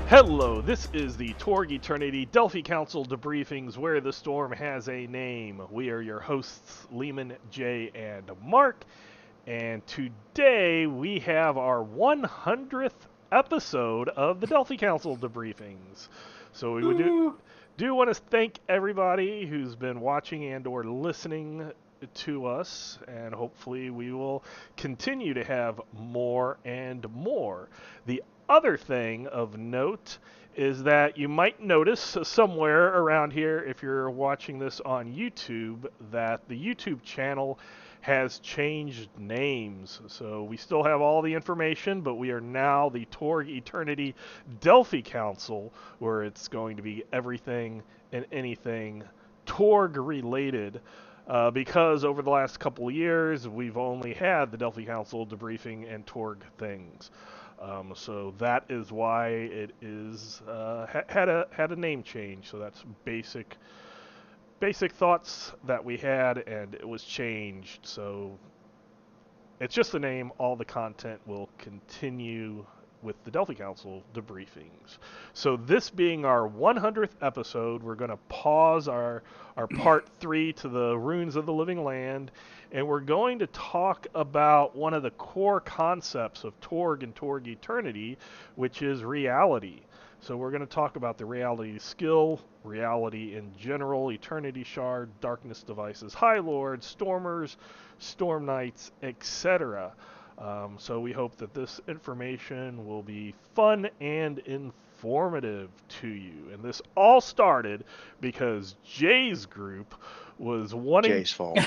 Hello, this is the Torg Eternity Delphi Council Debriefings where the storm has a name. We are your hosts, Leamon, Jay, and Mark, and today we have our 100th episode of the Delphi Council Debriefings. So we would do want to thank everybody who's been watching and or listening to us, and hopefully we will continue to have more and more. The other thing of note is that you might notice somewhere around here, if you're watching this on YouTube, that the YouTube channel has changed names. So we still have all the information, but we are now the Torg Eternity Delphi Council, where it's going to be everything and anything Torg related. Because over the last couple of years, we've only had the Delphi Council debriefing and Torg things. So that is why it is had a name change. So that's basic thoughts that we had, and it was changed. So it's just the name. All the content will continue with the Delphi Council debriefings. So this being our 100th episode, we're going to pause our part 3 to the Runes of the Living Land, and we're going to talk about one of the core concepts of Torg and Torg Eternity, which is reality. So we're going to talk about the reality skill, reality in general, Eternity Shard, Darkness Devices, High Lords, Stormers, Storm Knights, etc. So we hope that this information will be fun and informative to you. And this all started because Jay's group was wanting Jay's fault.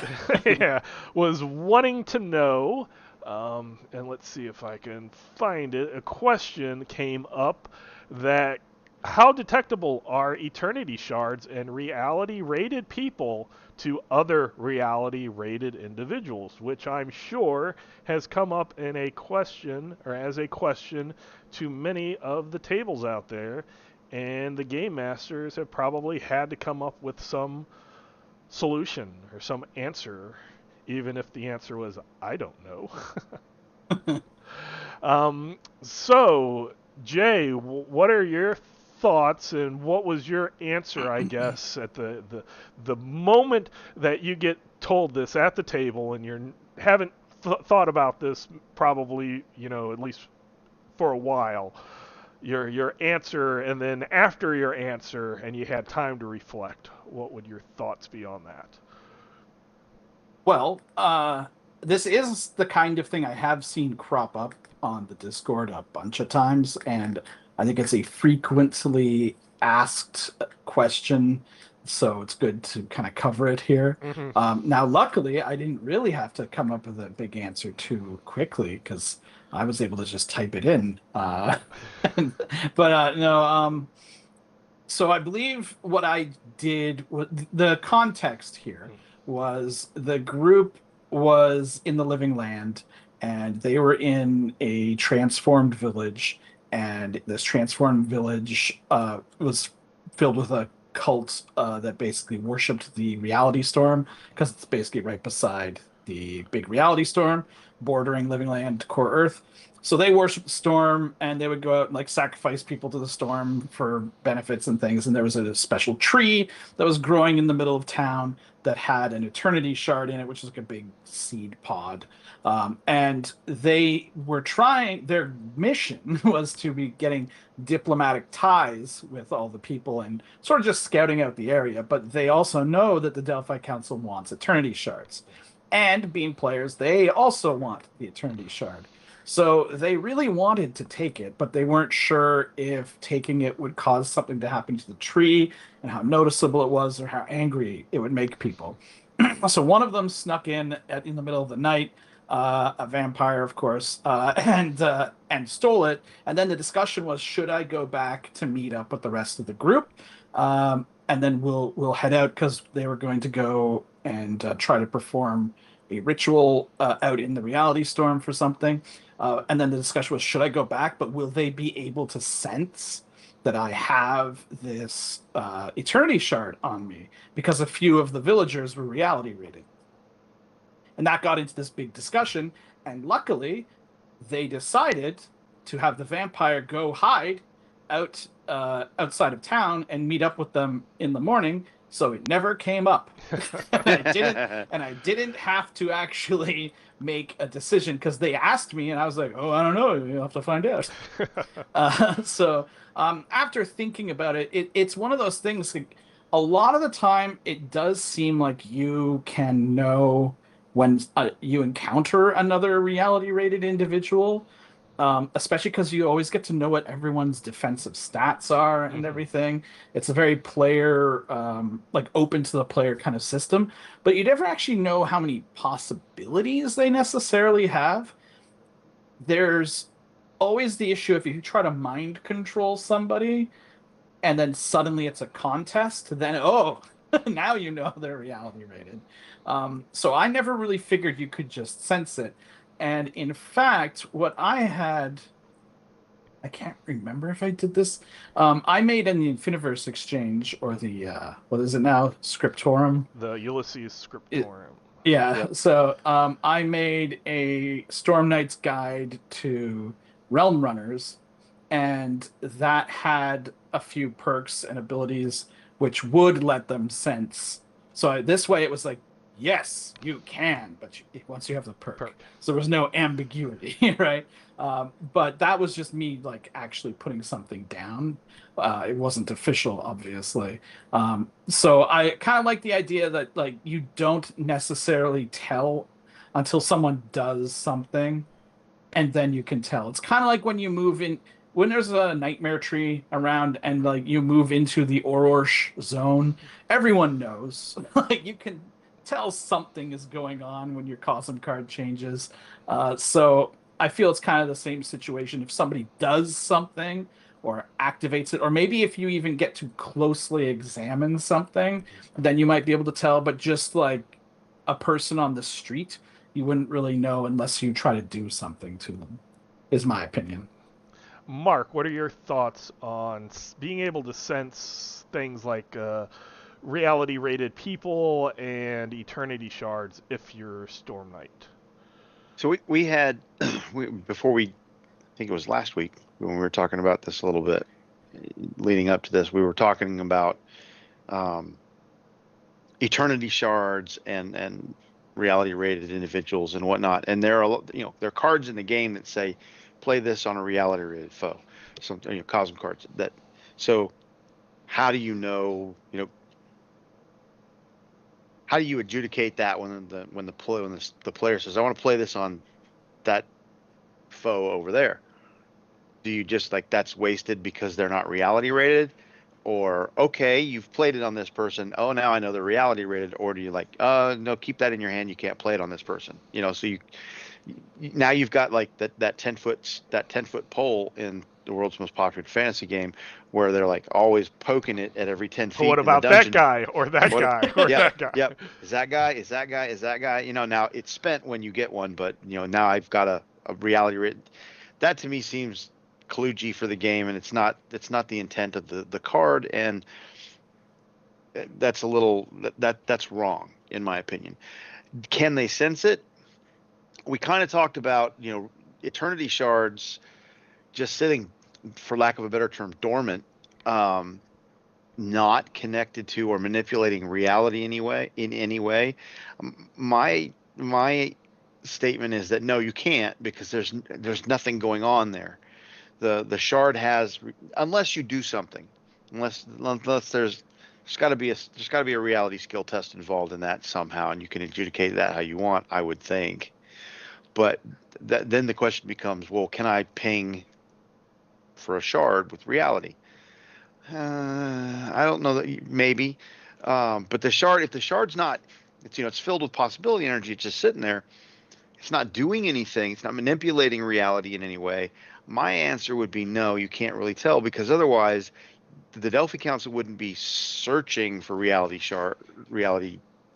was wanting to know, and let's see if I can find it. A question came up that how detectable are eternity shards and reality rated people to other reality rated individuals, which I'm sure has come up in a question or as a question to many of the tables out there, and the game masters have probably had to come up with some solution or some answer, even if the answer was I don't know. So Jay, what are your thoughts, and what was your answer, I guess, at the moment that you get told this at the table, and you haven't thought about this probably, at least for a while, your answer, and then after your answer, and you had time to reflect, what would your thoughts be on that? Well, this is the kind of thing I have seen crop up on the Discord a bunch of times, and I think it's a frequently asked question, so it's good to kind of cover it here. Now, luckily, I didn't really have to come up with a big answer too quickly because I was able to just type it in. But no, so I believe what I did, the context here was the group was in the Living Land, and they were in a transformed village, and this transformed village was filled with a cult that basically worshipped the reality storm, because it's basically right beside the big reality storm bordering Living Land, core Earth. So they worshiped the storm, and they would go out and like sacrifice people to the storm for benefits and things. And there was a special tree that was growing in the middle of town that had an eternity shard in it, which is like a big seed pod. And they were trying, their mission was to be getting diplomatic ties with all the people and sort of just scouting out the area. But they also know that the Delphi Council wants eternity shards. And being players, they also want the eternity shard. So they really wanted to take it, but they weren't sure if taking it would cause something to happen to the tree and how noticeable it was or how angry it would make people. So one of them snuck in in the middle of the night, a vampire, of course, and stole it. And then the discussion was, should I go back to meet up with the rest of the group? And then we'll head out because they were going to go and try to perform a ritual out in the reality storm for something. And then the discussion was, should I go back? But will they be able to sense that I have this eternity shard on me? Because a few of the villagers were reality rated. And that got into this big discussion. And luckily, they decided to have the vampire go hide outside of town and meet up with them in the morning, so it never came up. And I didn't have to actually make a decision because they asked me, and I was like, "Oh, I don't know. You'll have to find out." After thinking about it, it's one of those things. Like, a lot of the time, it does seem like you can know when you encounter another reality rated individual, especially because you always get to know what everyone's defensive stats are and Mhm. everything. It's a very player, like open to the player kind of system, but you never actually know how many possibilities they necessarily have. There's always the issue if you try to mind control somebody and then suddenly it's a contest, then oh, now you know they're reality rated. So I never really figured you could just sense it. And in fact, what I had, I can't remember if I did this. I made in the Infiniverse exchange or the what is it now? Scriptorum. The Ulysses It, Scriptorum. yeah. Yep. So I made a Storm Knight's guide to Realm Runners, and that had a few perks and abilities which would let them sense. So this way, it was like, yes, you can, but once you have the perk, Perk. so there was no ambiguity, right? But that was just me like actually putting something down. It wasn't official, obviously. So I kind of like the idea that like you don't necessarily tell until someone does something, and then you can tell. It's kind of like when you move in, when there's a nightmare tree around and like you move into the Ororsh zone, everyone knows. Like you can tell something is going on when your cosm card changes. So I feel it's kind of the same situation. If somebody does something or activates it, or maybe if you even get to closely examine something, then you might be able to tell. But just like a person on the street, you wouldn't really know unless you try to do something to them, is my opinion. Mark, what are your thoughts on being able to sense things like reality rated people and eternity shards if you're Storm Knight? So we had before we, I think it was last week when we were talking about this a little bit leading up to this, we were talking about um, eternity shards and reality rated individuals and whatnot. And there are, there are cards in the game that say play this on a reality rated foe. Some, cosm cards that. So how do how do you adjudicate that when the player says I want to play this on that foe over there? Do you just like that's wasted because they're not reality rated? Or okay, you've played it on this person. Oh, now I know they're reality rated. Or do you like, no, keep that in your hand. You can't play it on this person. So now you've got like that 10-foot pole in the world's most popular fantasy game, where they're like always poking it at every 10 But what feet in the about that dungeon. guy or that What? guy or Yep, that guy? yep. Is that guy? Is that guy? Is that guy? Now it's spent when you get one, but now I've got a reality rated. That to me seems kludgy for the game, and it's not the intent of the card, and that's a little that's wrong in my opinion. Can they sense it? We kind of talked about eternity shards just sitting, for lack of a better term, dormant, um, not connected to or manipulating reality anyway in any way. My statement is that no, you can't, because there's nothing going on there. The shard has, unless you do something, unless there's got to be a reality skill test involved in that somehow, and you can adjudicate that how you want, I would think. But then the question becomes, well, can I ping for a shard with reality? I don't know maybe, but if the shard's not, it's filled with possibility energy. It's just sitting there. It's not doing anything. It's not manipulating reality in any way. My answer would be no. You can't really tell, because otherwise, the Delphi Council wouldn't be searching for reality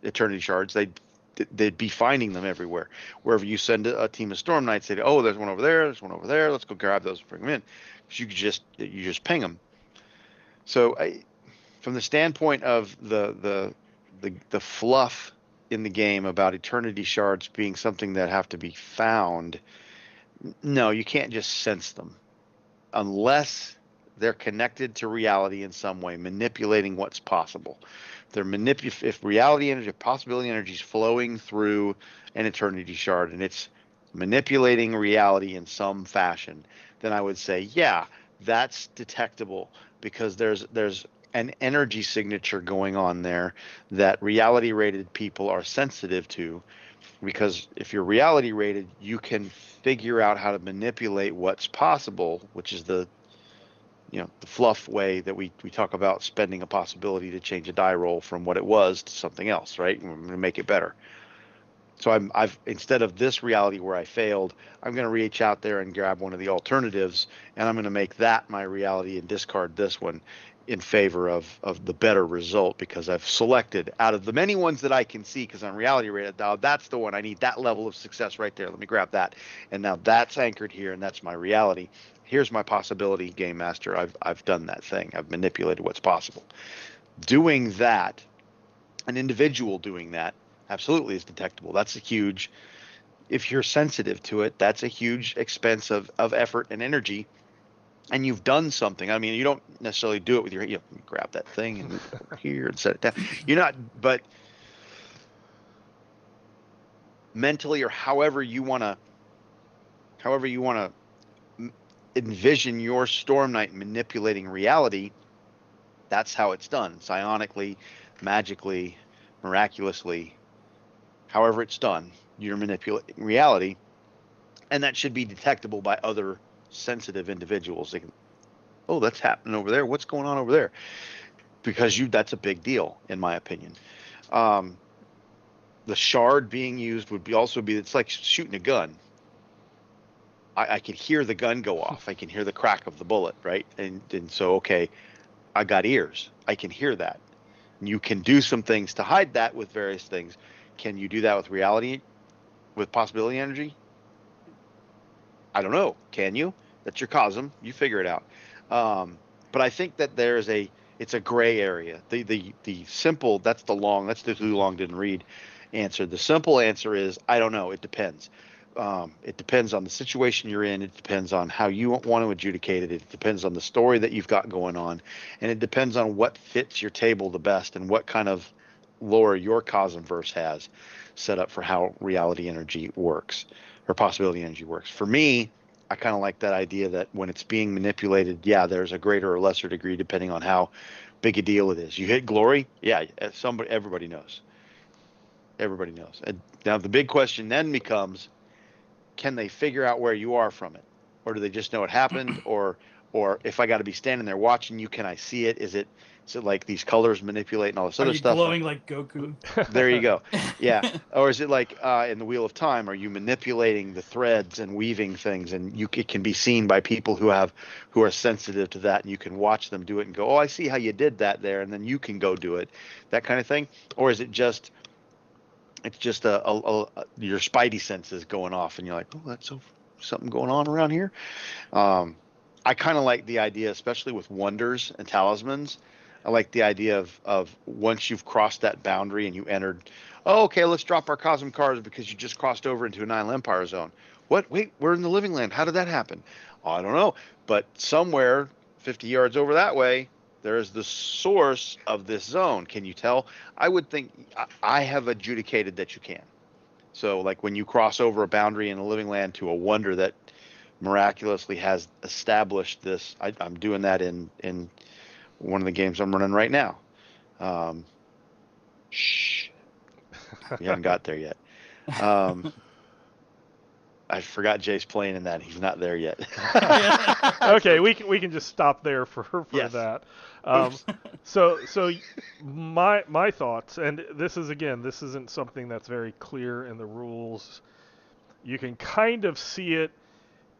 eternity shards. They'd be finding them everywhere. Wherever you send a team of Storm Knights, they'd, oh, there's one over there. There's one over there. Let's go grab those and bring them in. Because you just ping them. So from the standpoint of the fluff in the game about eternity shards being something that have to be found, no, you can't just sense them unless they're connected to reality in some way, manipulating what's possible. If reality energy, possibility energy is flowing through an eternity shard and it's manipulating reality in some fashion, then I would say, yeah, that's detectable because there's an energy signature going on there that reality rated people are sensitive to, because if you're reality rated, you can figure out how to manipulate what's possible, which is the fluff way that we talk about spending a possibility to change a die roll from what it was to something else, right? We're going to make it better. So I've instead of this reality where I failed, I'm going to reach out there and grab one of the alternatives, and I'm going to make that my reality and discard this one in favor of the better result, because I've selected out of the many ones that I can see, because I'm reality rated, now that's the one I need, that level of success right there. Let me grab that, and now that's anchored here, and that's my reality. Here's my possibility, game master. I've done that thing. I've manipulated what's possible. Doing that, an individual doing that, absolutely is detectable. That's a huge, if you're sensitive to it, that's a huge expense of effort and energy. And you've done something. I mean, you don't necessarily do it with your, grab that thing and move it over here and set it down. You're not, but mentally or however you want to envision your Storm Knight manipulating reality, that's how it's done. Psionically, magically, miraculously, however it's done, you're manipulating reality. And that should be detectable by other sensitive individuals. They can, oh, that's happening over there. What's going on over there? Because that's a big deal, in my opinion. The shard being used would also be, it's like shooting a gun. I can hear the gun go off. I can hear the crack of the bullet, right? And so, okay, I got ears. I can hear that. And you can do some things to hide that with various things. Can you do that with reality, with possibility energy? I don't know. Can you? That's your cosm. You figure it out. But I think that it's a gray area. The simple, that's the too long didn't read answer. The simple answer is, I don't know. It depends. It depends on the situation you're in. It depends on how you want to adjudicate it. It depends on the story that you've got going on. And it depends on what fits your table the best and what kind of lore your cosmverse has set up for how reality energy works, or possibility energy works. For me, I kind of like that idea that when it's being manipulated, yeah, there's a greater or lesser degree depending on how big a deal it is. You hit glory, yeah, everybody knows. Everybody knows. And now the big question then becomes, can they figure out where you are from it, or do they just know it happened, or if I got to be standing there watching you, can I see it? Is it like these colors manipulating all this Are other you stuff? glowing like Goku? There you go. Yeah. Or is it like in the Wheel of Time? Are you manipulating the threads and weaving things, and it can be seen by people who are sensitive to that, and you can watch them do it and go, oh, I see how you did that there, and then you can go do it, that kind of thing? Or is it just your spidey senses going off, and you're like, oh, that's something going on around here. I kind of like the idea, especially with wonders and talismans. I like the idea of once you've crossed that boundary and you entered, oh, okay, let's drop our Cosm cards because you just crossed over into a Nine Empire zone. What? Wait, we're in the Living Land. How did that happen? I don't know. But somewhere 50 yards over that way, there is the source of this zone. Can you tell? I would think I have adjudicated that you can. So, like when you cross over a boundary in the Living Land to a wonder that miraculously has established this, I'm doing that in one of the games I'm running right now. Shh, we haven't got there yet. I forgot Jay's playing in that. He's not there yet. Okay, we can just stop there for Yes. that. So my thoughts, and this isn't something that's very clear in the rules. You can kind of see it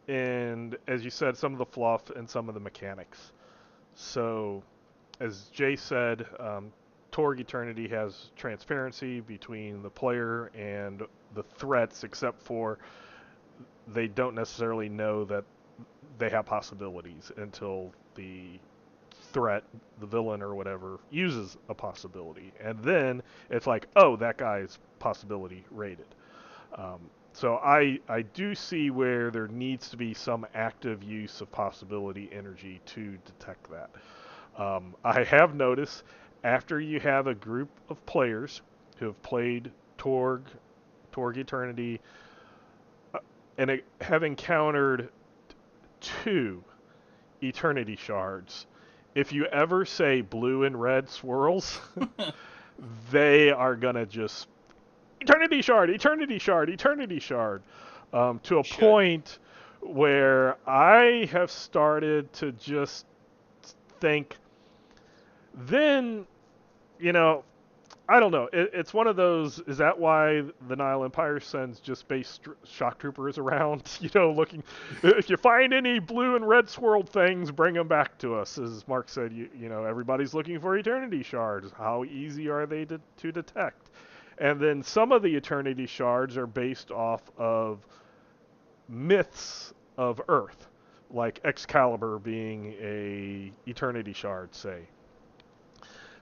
in, as you said, some of the fluff and some of the mechanics. So, as Jay said, Torg Eternity has transparency between the player and the threats, except for they don't necessarily know that they have possibilities until the threat, the villain or whatever, uses a possibility. And then it's like, oh, that guy's possibility rated. So I do see where there needs to be some active use of possibility energy to detect that. I have noticed after you have a group of players who have played Torg, Torg Eternity, and have encountered 2 Eternity shards, if you ever say blue and red swirls, they are gonna just Eternity shard, Eternity shard, Eternity shard, to a point where I have started to just think, then, you know, I don't know. It's one of those. Is that why the Nile Empire sends just base shock troopers around? Looking. If you find any blue and red swirled things, bring them back to us. As Mark said, everybody's looking for Eternity shards. How easy are they to detect? And then some of the Eternity shards are based off of myths of Earth, like Excalibur being a Eternity shard, say.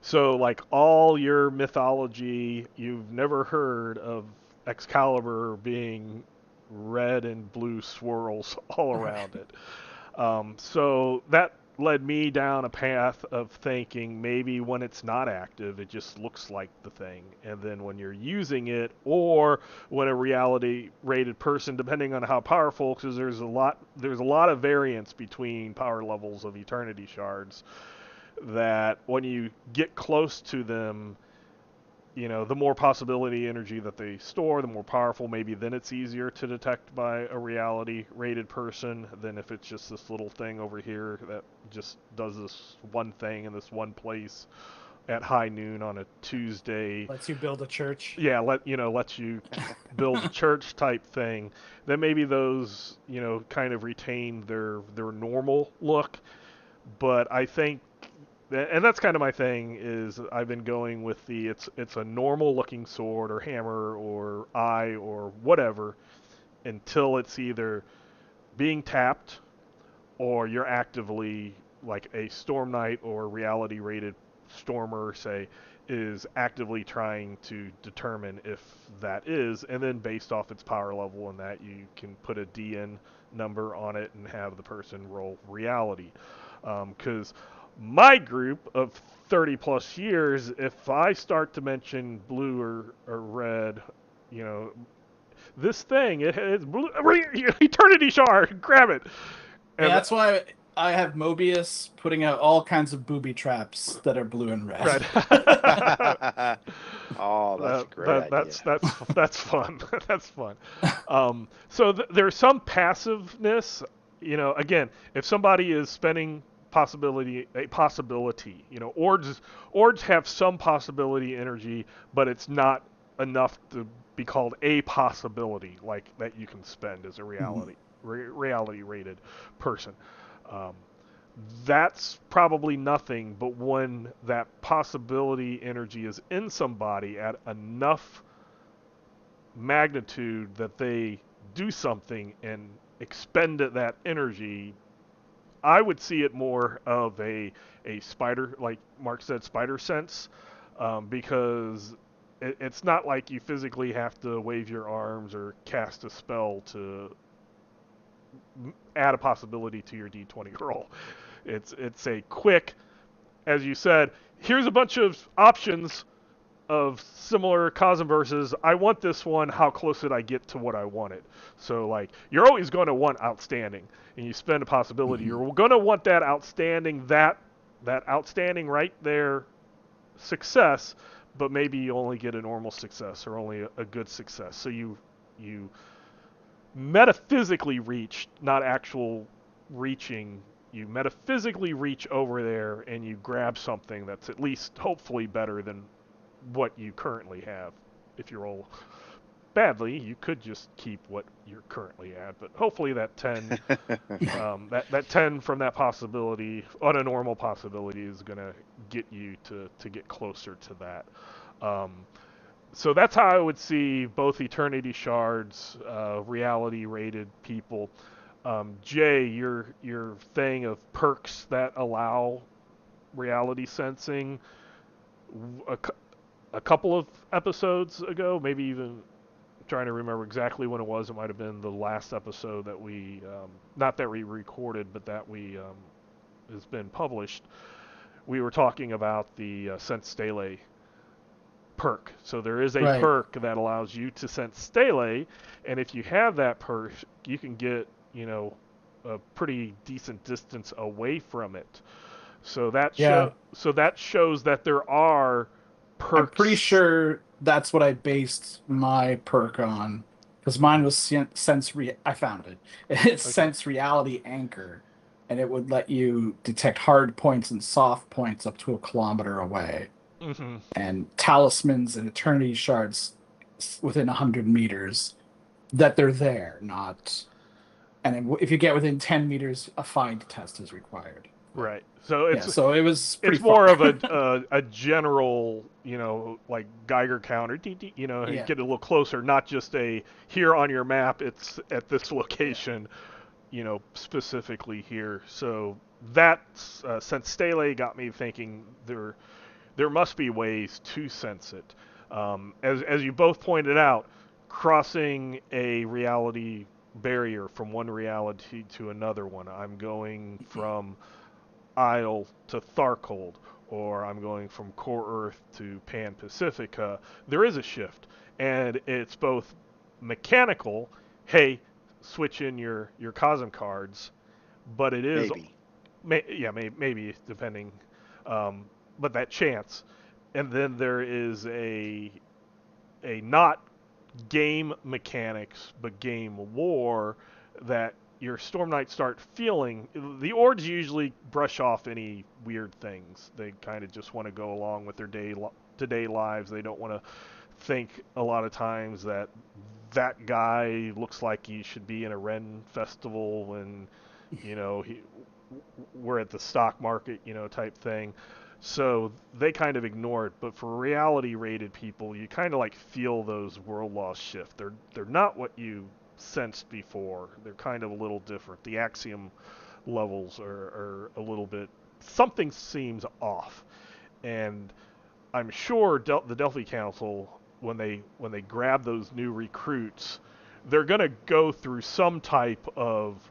So, like all your mythology, you've never heard of Excalibur being red and blue swirls all around it. So that led me down a path of thinking maybe when it's not active, it just looks like the thing. And then when you're using it, or when a reality rated person, depending on how powerful, because there's a lot of variance between power levels of Eternity shards, that when you get close to them, the more possibility energy that they store, the more powerful, maybe then it's easier to detect by a reality rated person than if it's just this little thing over here that just does this one thing in this one place at high noon on a Tuesday. Lets you build a church. Yeah, lets you build a church type thing. Then maybe those, kind of retain their normal look. But I think, and that's kind of my thing, is I've been going with it's a normal looking sword or hammer or eye or whatever until it's either being tapped or you're actively, like a Storm Knight or reality rated Stormer, say, is actively trying to determine if that is, and then based off its power level and that, you can put a DN number on it and have the person roll reality. Because my group of 30 plus years, if I start to mention blue or red, this thing, it's blue, Eternity shard, grab it. And that's why I have Mobius putting out all kinds of booby traps that are blue and red. Oh, that's a great idea. That's fun. That's fun. So there's some passiveness. Again, if somebody is spending possibility, ords have some possibility energy, but it's not enough to be called a possibility, like that you can spend as a reality rated person. That's probably nothing, but when that possibility energy is in somebody at enough magnitude that they do something and expend that energy, I would see it more of a spider, like Mark said, spider sense, because it's not like you physically have to wave your arms or cast a spell to add a possibility to your D20 roll. It's a quick, as you said, here's a bunch of options of similar Cosmverses. I want this one. How close did I get to what I wanted? So, like, you're always going to want outstanding, and you spend a possibility. You're going to want that outstanding, that outstanding right there success, but maybe you only get a normal success or only a good success. So you metaphysically reach, not actual reaching. You metaphysically reach over there and you grab something that's at least hopefully better than what you currently have. If you roll badly, you could just keep what you're currently at, but hopefully that 10 that 10 from that possibility on a normal possibility is going to get you to get closer to that. So that's how I would see both Eternity Shards, reality rated people. Jay, your thing of perks that allow reality sensing, a couple of episodes ago, maybe even, I'm trying to remember exactly when it was. It might have been the last episode that we, not that we recorded, but that we has been published. We were talking about the Sense Stele perk. So there is a Right. perk that allows you to sense stele, and if you have that perk, you can get, a pretty decent distance away from it. So that Yeah. so that shows that there are perks. I'm pretty sure that's what I based my perk on, because mine was I found it. It's Okay. Sense Reality Anchor, and it would let you detect hard points and soft points up to a kilometer away. Mm-hmm. And talismans and eternity shards within 100 meters, that they're there, not. And if you get within 10 meters, a find test is required. Right. So so it was pretty it's more far. of a general, like Geiger counter, Yeah. get a little closer, not just a here on your map, it's at this location, specifically here. So that since Stele got me thinking there must be ways to sense it. As you both pointed out, crossing a reality barrier from one reality to another one. I'm going from Isle to Tharkold, or I'm going from Core Earth to Pan Pacifica. There is a shift, and it's both mechanical. Hey, switch in your Cosm cards, but it is maybe depending, but that chance. And then there is a not game mechanics but game lore that your Storm Knights start feeling. The Ords usually brush off any weird things. They kind of just want to go along with their day-to-day lives. They don't want to think a lot of times that guy looks like he should be in a Ren festival and we're at the stock market, type thing. So they kind of ignore it. But for reality rated people, you kind of like feel those world loss shift. They're not what you sensed before. They're kind of a little different. The axiom levels are a little bit, something seems off. And I'm sure the Delphi Council, when they grab those new recruits, they're going to go through some type of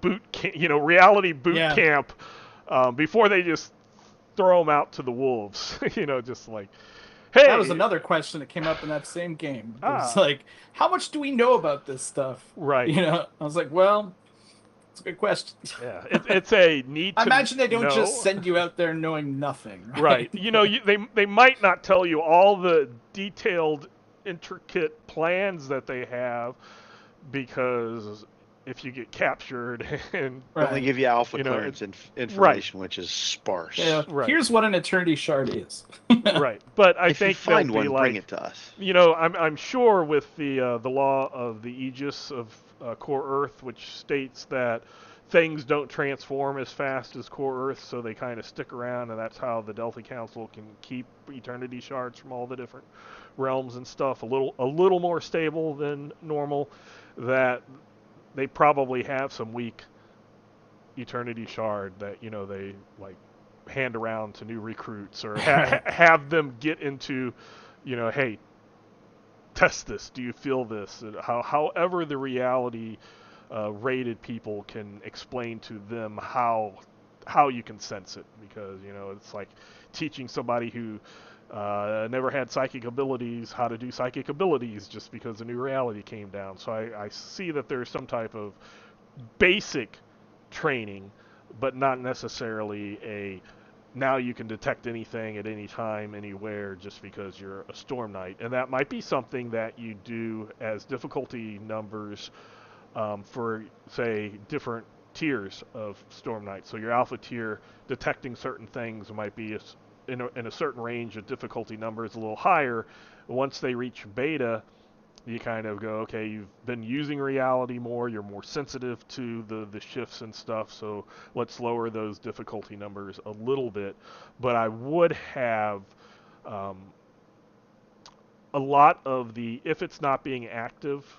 boot camp, reality boot camp, before they just throw them out to the wolves. Just like, hey. That was another question that came up in that same game. It was like, how much do we know about this stuff? Right. I was like, well, it's a good question. Yeah, it's a need to I imagine they don't know. just send you out there knowing nothing. Right. They might not tell you all the detailed, intricate plans that they have, because if you get captured and they only give you alpha clearance information, which is sparse. Yeah, here's what an eternity shard is. Right, but I if think you find they'll be one, like, bring it to us. I'm sure with the law of the Aegis of Core Earth, which states that things don't transform as fast as Core Earth, so they kind of stick around, and that's how the Delphi Council can keep eternity shards from all the different realms and stuff a little more stable than normal. That they probably have some weak eternity shard that they like hand around to new recruits, or have them get into, hey, test this. Do you feel this? However the reality rated people can explain to them how you can sense it, because it's like teaching somebody who never had psychic abilities how to do psychic abilities just because the new reality came down. So I see that there's some type of basic training, but not necessarily now you can detect anything at any time, anywhere, just because you're a Storm Knight. And that might be something that you do as difficulty numbers for, say, different tiers of Storm Knight. So your alpha tier, detecting certain things might be in a certain range of difficulty numbers, a little higher. Once they reach beta, you kind of go, okay, you've been using reality more, you're more sensitive to the shifts and stuff, so let's lower those difficulty numbers a little bit. But I would have a lot of if it's not being active,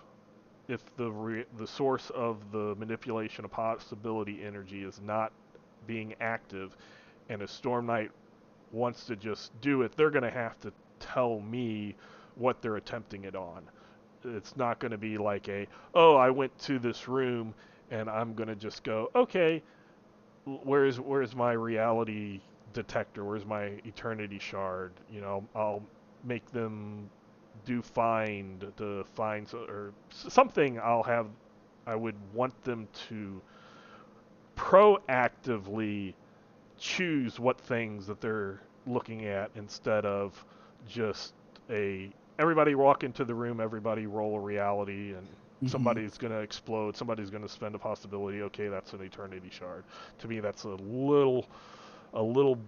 if the source of the manipulation of possibility energy is not being active, and a Storm Knight wants to just do it, they're going to have to tell me what they're attempting it on. It's not going to be like oh, I went to this room and I'm going to just go, okay, where's my reality detector? Where's my eternity shard? I'll make them do find to find or something. I would want them to proactively choose what things that they're looking at instead of just everybody walk into the room, everybody roll a reality, and somebody's going to explode, somebody's going to spend a possibility. Okay, that's an eternity shard. To me, that's a little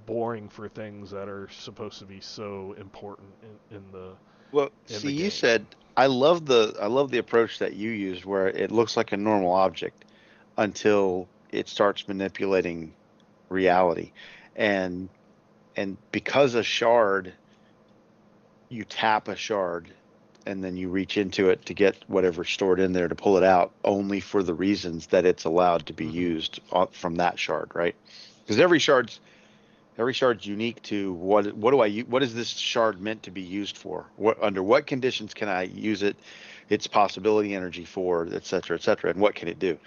boring for things that are supposed to be so important in the Well, in see, the you game. said I love the approach that you used where it looks like a normal object until it starts manipulating reality. And because a shard, you tap a shard and then you reach into it to get whatever's stored in there to pull it out only for the reasons that it's allowed to be used from that shard, right? Because every shard's unique to what is this shard meant to be used for? Under what conditions can I use it? Its possibility energy for, et cetera, and what can it do?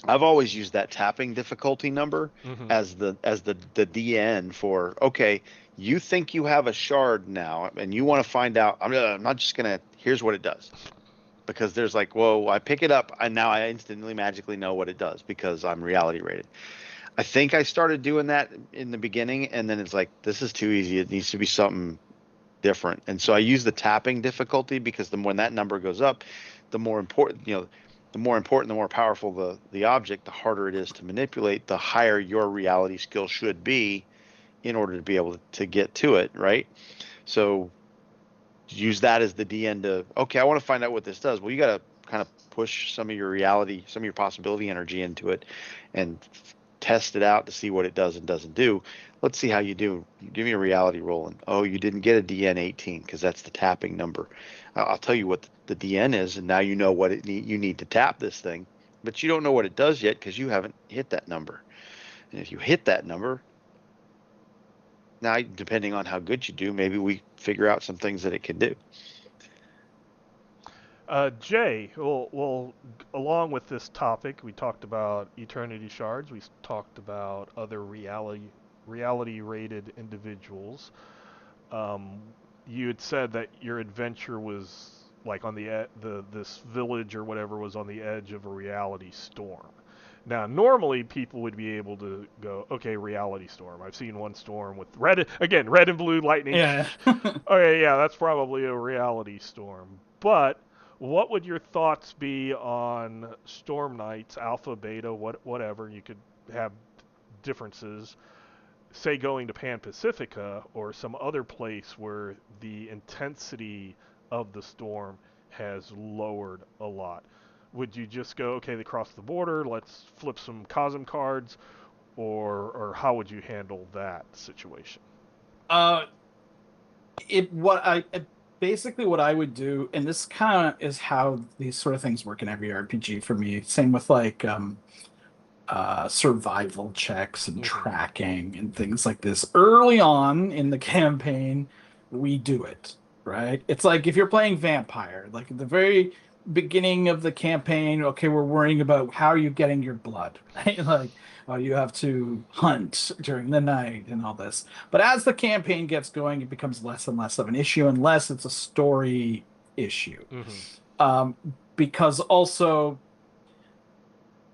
I've always used that tapping difficulty number as the DN for, okay, you think you have a shard now and you want to find out. I'm not just gonna, here's what it does, because there's like, whoa, I pick it up and now I instantly magically know what it does because I'm reality rated. I think I started doing that in the beginning, and then it's like, this is too easy. It needs to be something different. And so I use the tapping difficulty because when that number goes up, the more important, the more powerful the object, the harder it is to manipulate, the higher your reality skill should be in order to be able to get to it, right? So use that as the DN to, okay, I want to find out what this does. Well, you got to kind of push some of your reality, some of your possibility energy into it and test it out to see what it does and doesn't do. Let's see how you do. Give me a reality roll. And, oh, you didn't get a DN 18 because that's the tapping number. I'll tell you what the DN is, and now you know what you need to tap this thing. But you don't know what it does yet because you haven't hit that number. And if you hit that number, now, depending on how good you do, maybe we figure out some things that it can do. Jay, well, along with this topic, we talked about eternity shards. We talked about other reality rated individuals. You had said that your adventure was like on this village or whatever was on the edge of a reality storm. Now, normally people would be able to go, okay, reality storm. I've seen one storm with red and blue lightning. Yeah. Okay, yeah, that's probably a reality storm. But what would your thoughts be on storm nights, alpha, beta, whatever? You could have differences. Say going to Pan Pacifica or some other place where the intensity of the storm has lowered a lot. Would you just go, okay, they crossed the border, let's flip some Cosm cards, or how would you handle that situation? Basically what I would do, and this kind of is how these sort of things work in every RPG for me. Same with like survival checks and tracking and things like this. Early on in the campaign, we do it, right? It's like if you're playing Vampire, like at the very beginning of the campaign, okay, we're worrying about how are you getting your blood, right? Like, oh, you have to hunt during the night and all this. But as the campaign gets going, it becomes less and less of an issue unless it's a story issue. Because also,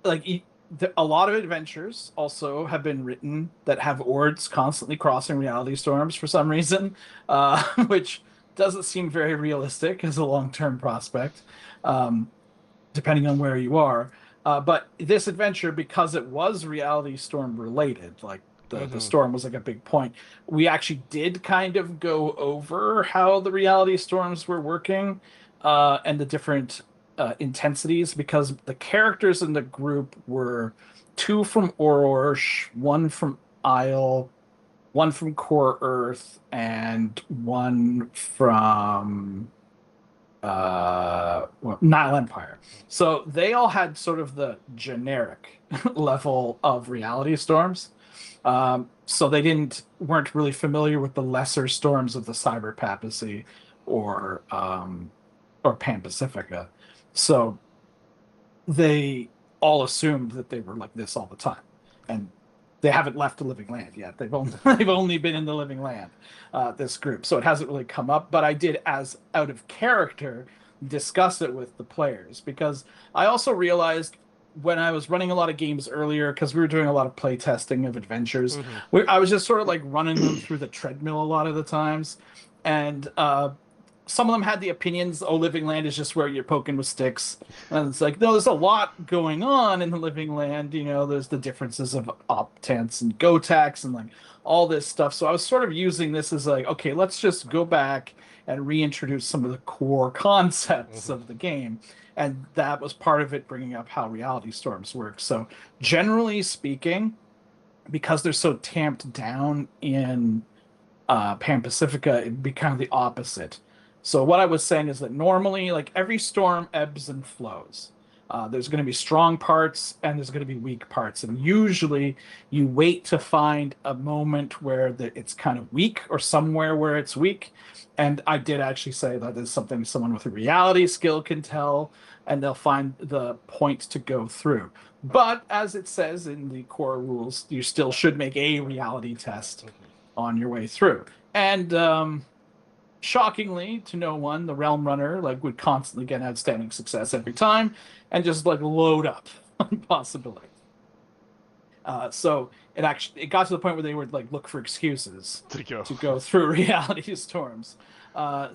like, a lot of adventures also have been written that have Ords constantly crossing reality storms for some reason, which doesn't seem very realistic as a long-term prospect, depending on where you are. But this adventure, because it was reality storm related, like the storm was like a big point, we actually did kind of go over how the reality storms were working and the different intensities, because the characters in the group were 2 from Ororsh, 1 from Isle, 1 from Core Earth, and 1 from Nile Empire. So they all had sort of the generic level of reality storms. So they weren't really familiar with the lesser storms of the Cyber Papacy or or Pan Pacifica. So they all assumed that they were like this all the time, and they haven't left the living land yet. They've only they've only been in the living land, this group. So it hasn't really come up. But I did, as out of character, discuss it with the players, because I also realized when I was running a lot of games earlier, because we were doing a lot of play testing of adventures, I was just sort of like running them through the treadmill a lot of the times, and some of them had the opinions, oh, living land is just where you're poking with sticks. And it's like, no, there's a lot going on in the living land. You know, there's the differences of optants and gotax and like all this stuff. So I was sort of using this as like, okay, let's just go back and reintroduce some of the core concepts of the game. And that was part of it, bringing up how reality storms work. So generally speaking, because they're so tamped down in Pan Pacifica, it'd be kind of the opposite. So what I was saying is that normally, like, every storm ebbs and flows. There's going to be strong parts and there's going to be weak parts. And usually you wait to find a moment where it's kind of weak, or somewhere where it's weak. And I did actually say that is something someone with a reality skill can tell, and they'll find the point to go through. But as it says in the core rules, you still should make a reality test on your way through. And shockingly to no one, the Realm Runner like would constantly get outstanding success every time, and just like load up on possibility. So it got to the point where they would like look for excuses to go through reality storms. But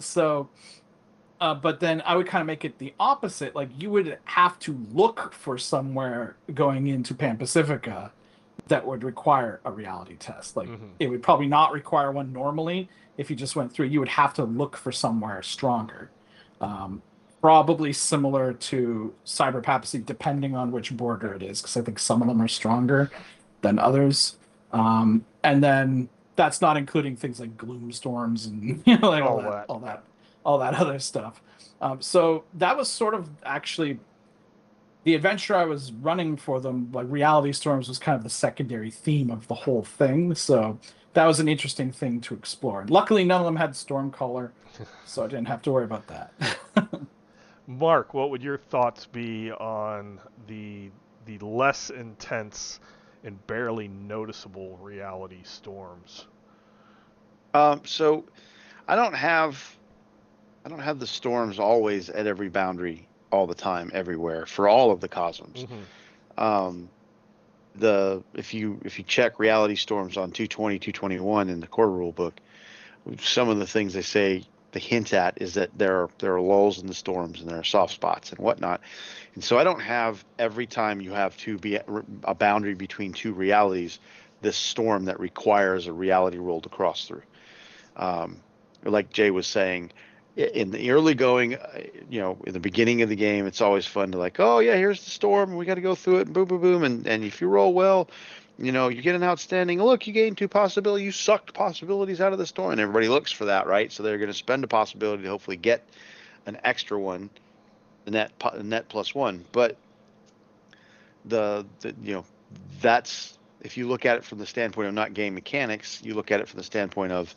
then I would kind of make it the opposite. Like, you would have to look for somewhere going into Pan Pacifica that would require a reality test. Like, it would probably not require one normally. If you just went through, you would have to look for somewhere stronger. Probably similar to Cyber Papacy, depending on which border it is, because I think some of them are stronger than others. And then that's not including things like gloom storms and like all that other stuff. So that was sort of actually the adventure I was running for them. Like, reality storms was kind of the secondary theme of the whole thing. So that was an interesting thing to explore. And luckily, none of them had Stormcaller, so I didn't have to worry about that. Mark, what would your thoughts be on the less intense and barely noticeable reality storms? So I don't have the storms always at every boundary all the time, everywhere, for all of the cosms. If you check reality storms on 220, 221 in the core rule book, some of the things they hint at is that there are lulls in the storms and there are soft spots and whatnot. And so I don't have, every time you have a boundary between two realities, this storm that requires a reality roll to cross through. Like Jay was saying, in the early going, in the beginning of the game, it's always fun to like, oh yeah, here's the storm, we got to go through it, and boom, boom, boom, and if you roll well, you get an outstanding. Look, you gained 2 possibilities. You sucked possibilities out of the storm, and everybody looks for that, right? So they're going to spend a possibility to hopefully get an extra one, the net +1. But that's, if you look at it from the standpoint of not game mechanics, you look at it from the standpoint of,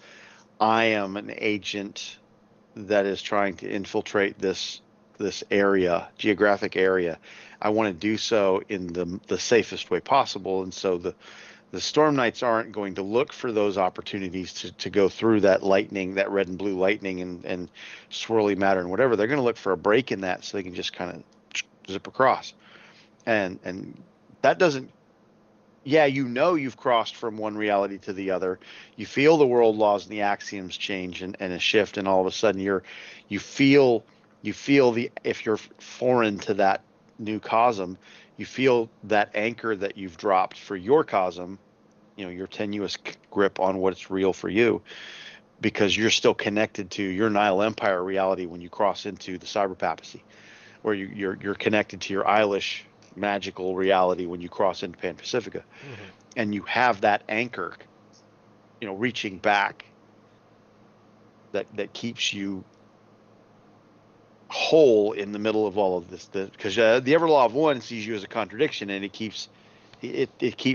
I am an agent that is trying to infiltrate this geographic area. I want to do so in the safest way possible, and so the Storm Knights aren't going to look for those opportunities to go through that lightning, that red and blue lightning and swirly matter and whatever. They're going to look for a break in that so they can just kind of zip across, and that doesn't. Yeah, you've crossed from one reality to the other. You feel the world laws and the axioms change and a shift, and all of a sudden you feel if you're foreign to that new cosm, you feel that anchor that you've dropped for your cosm, your tenuous grip on what's real for you, because you're still connected to your Nile Empire reality when you cross into the Cyber Papacy, or you're connected to your Eilish magical reality when you cross into Pan Pacifica, and you have that anchor, reaching back, that keeps you whole in the middle of all of this. Because the Everlaw of One sees you as a contradiction, and it keeps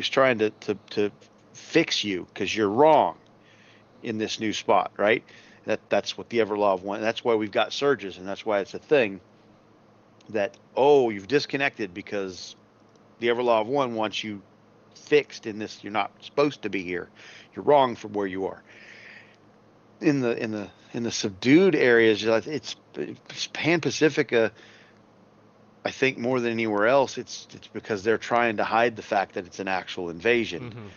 trying to fix you because you're wrong in this new spot, right? That's what the Everlaw one. That's why we've got surges, and that's why it's a thing. That you've disconnected because the Everlaw of one wants you fixed in this. You're not supposed to be here. You're wrong from where you are. In the subdued areas, it's Pan Pacifica. I think more than anywhere else, it's because they're trying to hide the fact that it's an actual invasion,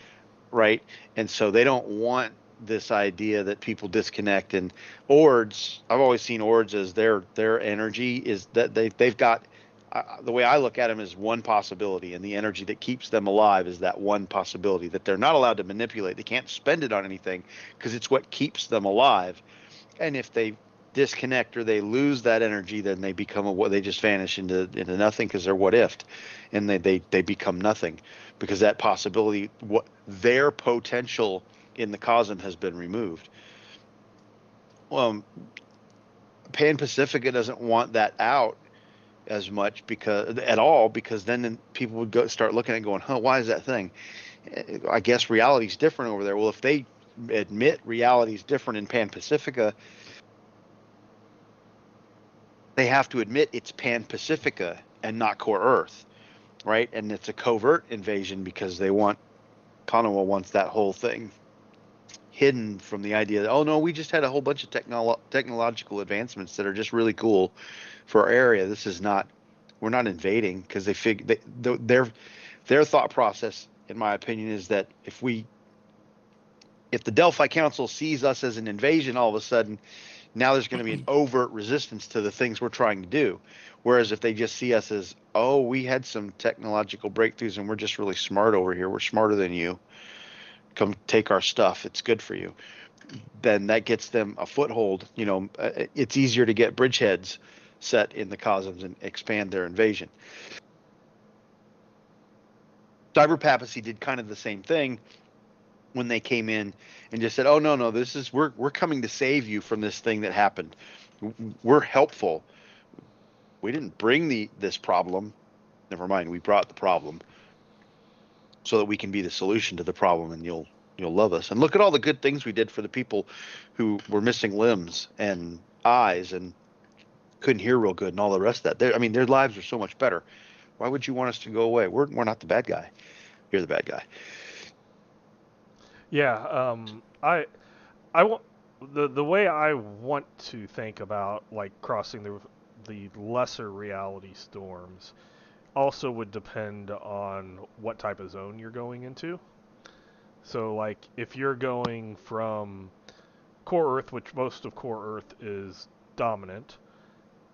right? And so they don't want this idea that people disconnect. And Ords, I've always seen Ords as their energy is that they've got. The way I look at them is one possibility, and the energy that keeps them alive is that one possibility that they're not allowed to manipulate. They can't spend it on anything because it's what keeps them alive. And if they disconnect or they lose that energy, then they become they just vanish into nothing because they're what ifed, and they become nothing because that possibility, what their potential in the cosm has been removed. Pan Pacifica doesn't want that out as much because then people would start looking at it going, why is that thing? I guess reality's different over there. Well, if they admit reality's different in Pan Pacifica, they have to admit it's Pan Pacifica and not Core Earth, right? And it's a covert invasion because Konoha wants that whole thing hidden from the idea that, oh no, we just had a whole bunch of technological advancements that are just really cool for our area. This is not, we're not invading, because their thought process, in my opinion, is that if the Delphi Council sees us as an invasion, all of a sudden, now there's going to be an overt resistance to the things we're trying to do. Whereas if they just see us as, oh, we had some technological breakthroughs and we're just really smart over here, we're smarter than you, come take our stuff, it's good for you, then that gets them a foothold. It's easier to get bridgeheads set in the cosms and expand their invasion. Cyber Papacy did kind of the same thing when they came in and just said, oh no, we're coming to save you from this thing that happened. We're helpful. We didn't bring this problem. Never mind, we brought the problem so that we can be the solution to the problem, and you'll love us. And look at all the good things we did for the people who were missing limbs and eyes and couldn't hear real good and all the rest of that. Their lives are so much better. Why would you want us to go away? We're not the bad guy. You're the bad guy. Yeah, I want the way I want to think about like crossing the lesser reality storms also would depend on what type of zone you're going into. So like if you're going from Core Earth, which most of Core Earth is dominant,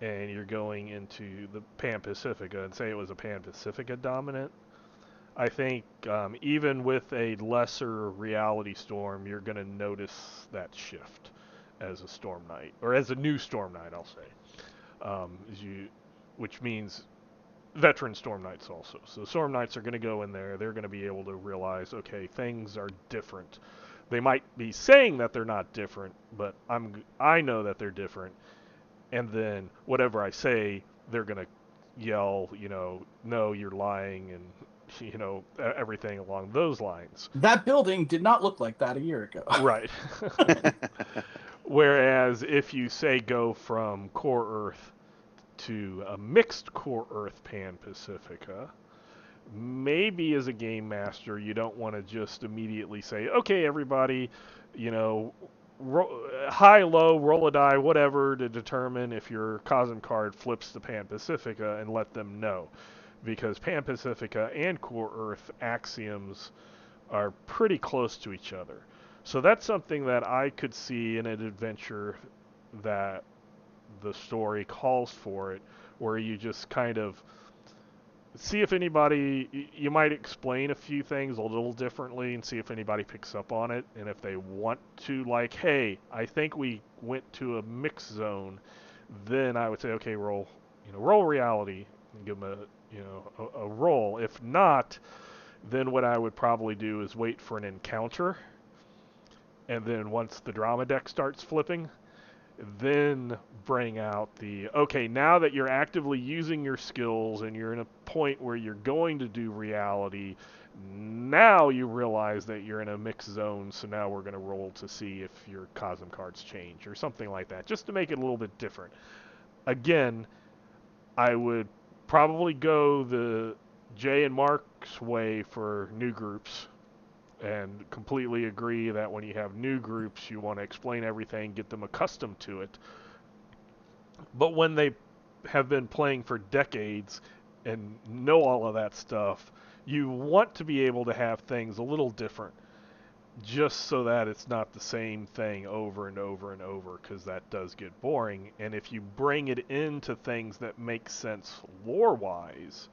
and you're going into the Pan Pacifica, and say it was a Pan Pacifica dominant, I think even with a lesser reality storm, you're going to notice that shift as a Storm Knight, or as a new Storm Knight, I'll say, which means veteran Storm Knights also. So Storm Knights are going to go in there. They're going to be able to realize, okay, things are different. They might be saying that they're not different, but I know that they're different. And then whatever I say, they're going to yell, no, you're lying, and everything along those lines. That building did not look like that a year ago. Right. Whereas if you say go from Core Earth to a mixed Core Earth Pan Pacifica, maybe as a game master you don't want to just immediately say, okay, everybody, high, low, roll a die, whatever, to determine if your Cosm card flips to Pan Pacifica, and let them know. Because Pan Pacifica and Core Earth axioms are pretty close to each other. So that's something that I could see in an adventure that the story calls for it, where you just kind of see if anybody, you might explain a few things a little differently and see if anybody picks up on it. And if they want to, like, hey, I think we went to a mix zone, then I would say, okay, roll reality and give them a roll. If not, then what I would probably do is wait for an encounter, and then once the drama deck starts flipping, then bring out okay, now that you're actively using your skills and you're in a point where you're going to do reality, now you realize that you're in a mixed zone, so now we're going to roll to see if your Cosm cards change or something like that, just to make it a little bit different. Again, I would probably go the Jay and Mark's way for new groups, and completely agree that when you have new groups, you want to explain everything, get them accustomed to it. But when they have been playing for decades and know all of that stuff, you want to be able to have things a little different, just so that it's not the same thing over and over and over, because that does get boring. And if you bring it into things that make sense lore-wise,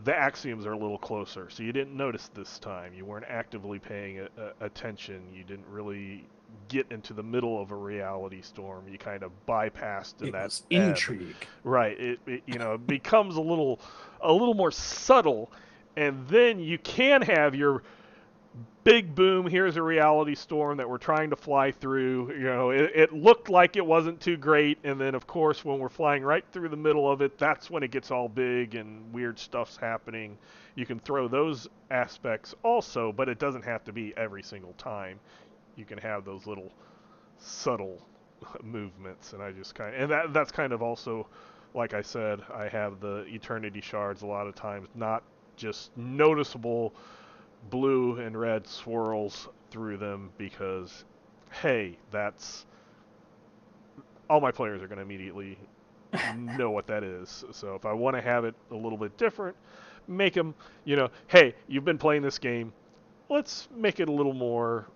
the axioms are a little closer. So you didn't notice this time. You weren't actively paying attention. You didn't really get into the middle of a reality storm. You kind of bypassed It that was ebb. intrigue. Right. It becomes a little more subtle, and then you can have your big boom, here's a reality storm that we're trying to fly through. It looked like it wasn't too great, and then of course when we're flying right through the middle of it, that's when it gets all big and weird stuff's happening. You can throw those aspects also, but it doesn't have to be every single time. You can have those little subtle movements, and that's kind of also, like I said, I have the Eternity Shards a lot of times, not just noticeable blue and red swirls through them, because hey, that's all my players are going to immediately know what that is. So if I want to have it a little bit different, make them, hey, you've been playing this game, let's make it a little more,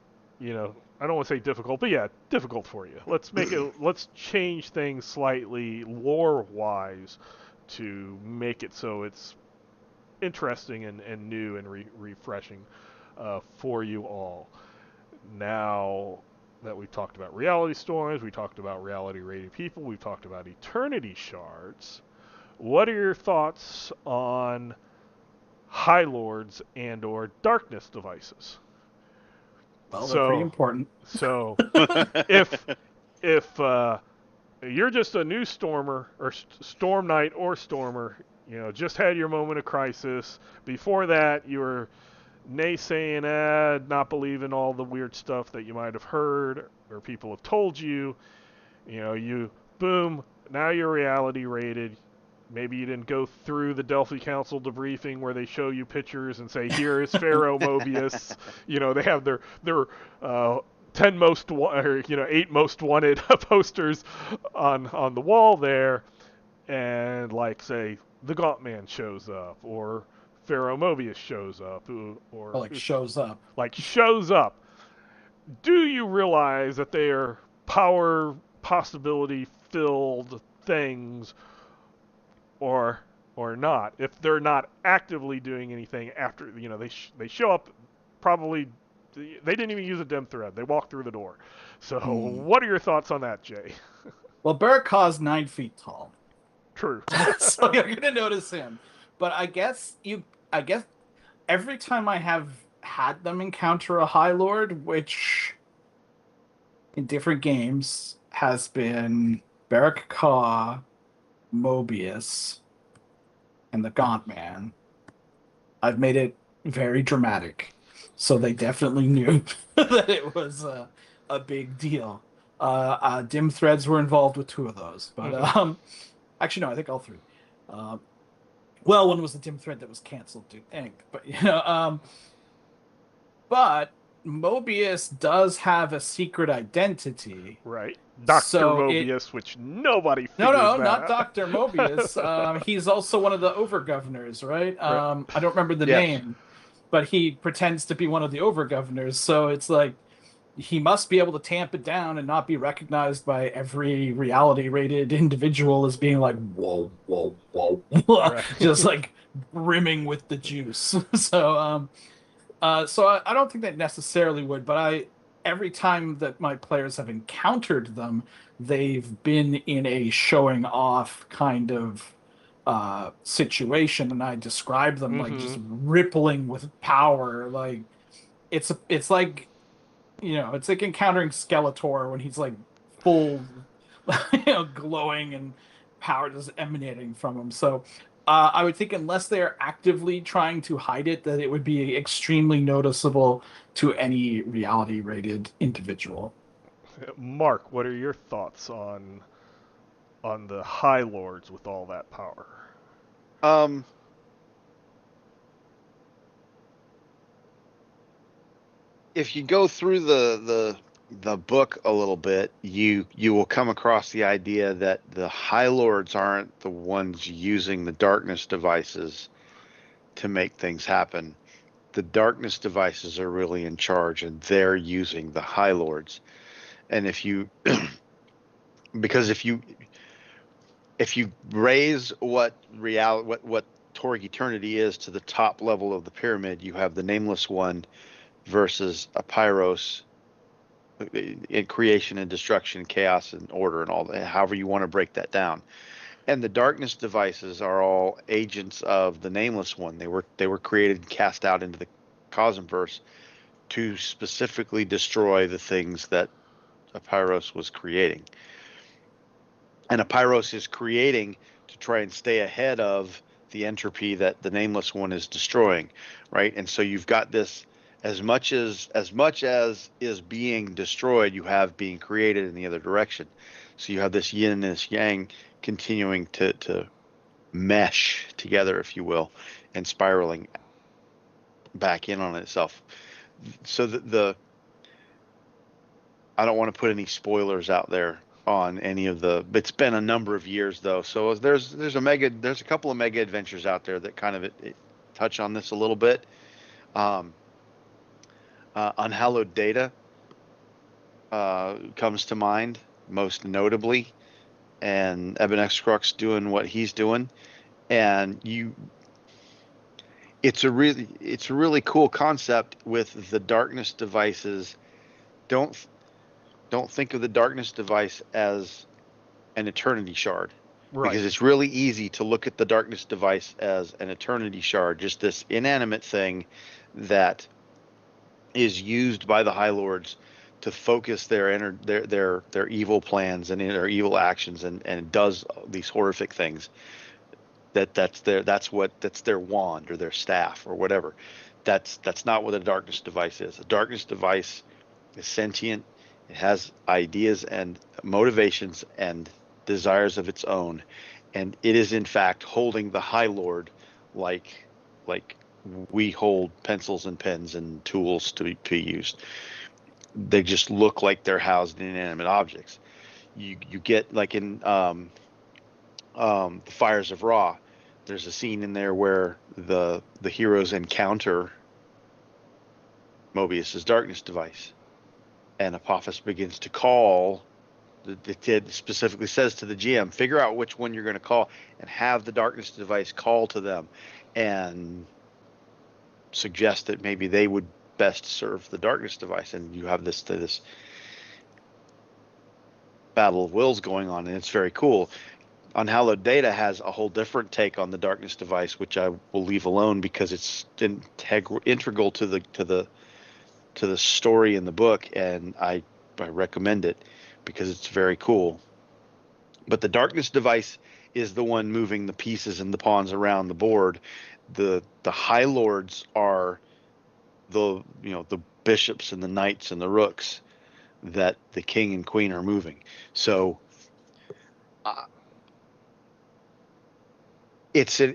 I don't want to say difficult, but yeah, difficult for you. Let's change things slightly lore wise to make it so it's interesting and new and refreshing for you all. Now that we've talked about reality storms, we talked about reality rated people, we've talked about eternity shards, what are your thoughts on High Lords and or darkness devices? Well, they're pretty important. So if you're just a new stormer or storm knight or stormer, just had your moment of crisis. Before that, you were naysaying, not believing all the weird stuff that you might have heard or people have told you. You boom, now you're reality rated. Maybe you didn't go through the Delphi Council debriefing where they show you pictures and say, here is Pharaoh Mobius. They have their 10 most, or 8 most wanted posters on the wall there, and like say the Gaunt Man shows up, or Pharaoh Mobius shows up, or shows up. Like shows up. Do you realize that they are power possibility filled things, or not? If they're not actively doing anything after, they show up, probably they didn't even use a dim thread. They walked through the door. So what are your thoughts on that, Jay? Well, Barakaw's 9 feet tall. True. So you're gonna notice him. But I guess every time I have had them encounter a High Lord, which in different games has been Barakaw, Mobius, and the Gaunt Man, I've made it very dramatic. So they definitely knew that it was a big deal. Dim threads were involved with 2 of those, but actually no, I think all 3. Well, one was the dim thread that was canceled, but but Mobius does have a secret identity, right? Dr. Mobius, which nobody figures No, that. not Dr. Mobius. He's also one of the over-governors, right? I don't remember the name, but he pretends to be one of the over-governors, so it's like he must be able to tamp it down and not be recognized by every reality-rated individual as being like, whoa, whoa, whoa, right. Just like brimming with the juice. So I don't think that necessarily would, but every time that my players have encountered them, they've been in a showing off kind of situation, and I describe them like just rippling with power. Like it's like it's like encountering Skeletor when he's like full, glowing and power just emanating from him. So I would think unless they're actively trying to hide it, that it would be extremely noticeable to any reality-rated individual. Mark, what are your thoughts on the High Lords with all that power? Um, if you go through the book a little bit, you will come across the idea that the High Lords aren't the ones using the darkness devices to make things happen. The darkness devices are really in charge, and they're using the High Lords. And because if you raise what Torg Eternity is to the top level of the pyramid, you have the Nameless One versus a Pyros in creation and destruction, chaos and order, and all that. However you want to break that down. And the darkness devices are all agents of the Nameless One. They were created and cast out into the Cosmverse to specifically destroy the things that a Pyros was creating. And a Pyros is creating to try and stay ahead of the entropy that the Nameless One is destroying, right? And so you've got this, as much as is being destroyed, you have being created in the other direction. So you have this yin and this yang continuing to mesh together, if you will, and spiraling back in on itself. So I don't want to put any spoilers out there on any of it's been a number of years though, so there's a couple of mega adventures out there that kind of touch on this a little bit. Unhallowed Data comes to mind most notably, and Eben X Crux doing what he's doing, and it's a really cool concept with the darkness devices. Don't think of the darkness device as an eternity shard, Right. because it's really easy to look at the darkness device as an eternity shard, just this inanimate thing that is used by the High Lords to focus their evil plans and their evil actions, and does these horrific things. That's their wand or their staff or whatever. That's not what a darkness device is. A darkness device is sentient. It has ideas and motivations and desires of its own, and it is in fact holding the High Lord like we hold pencils and pens and tools to be used. They just look like they're housed in inanimate objects. You get like in the Fires of Ra. There's a scene in there where the heroes encounter Mobius's darkness device, and Apophis begins to call. It specifically says to the GM, figure out which one you're going to call, and have the darkness device call to them, and suggest that maybe they would best serve the darkness device. And you have this battle of wills going on, and it's very cool. Unhallowed Data has a whole different take on the darkness device, which I will leave alone because it's integral to the story in the book, and I recommend it because it's very cool. But the darkness device is the one moving the pieces and the pawns around the board. The High Lords are the bishops and the knights and the rooks that the king and queen are moving. So it's an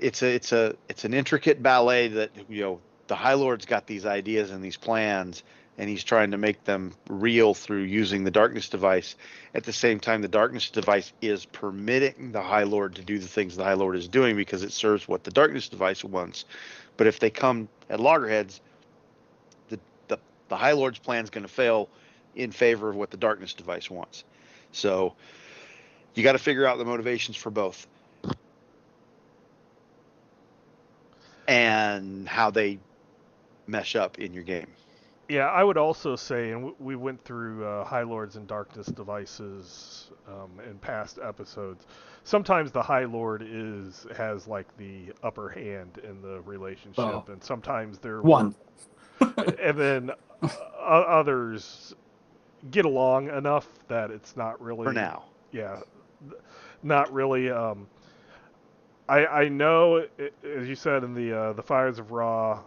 intricate ballet that the High Lord's got these ideas and these plans, and he's trying to make them real through using the darkness device. At the same time, the darkness device is permitting the High Lord to do the things the High Lord is doing because it serves what the darkness device wants. But if they come at loggerheads, the High Lord's plan is going to fail in favor of what the darkness device wants. So you got to figure out the motivations for both and how they mesh up in your game. Yeah, I would also say, and we went through High Lords and Darkness devices in past episodes. Sometimes the High Lord has like the upper hand in the relationship, and sometimes they're one. and then others get along enough that it's not really For now. Yeah, not really. I know, as you said in the Fires of Ra,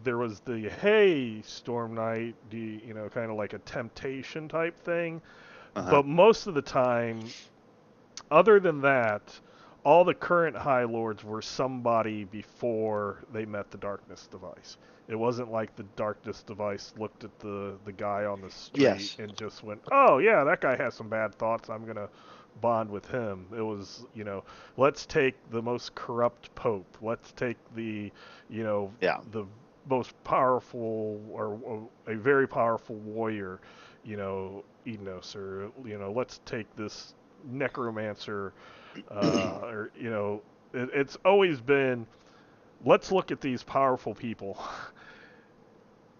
there was the hey Storm Knight, kind of like a temptation type thing, Uh-huh. but most of the time, other than that, all the current High Lords were somebody before they met the Darkness Device. It wasn't like the Darkness Device looked at the guy on the street Yes. and just went, oh yeah, that guy has some bad thoughts, I'm gonna bond with him. It was, let's take the most corrupt pope. Let's take Yeah. the most powerful or a very powerful warrior, Enos, or let's take this necromancer, or it's always been, let's look at these powerful people.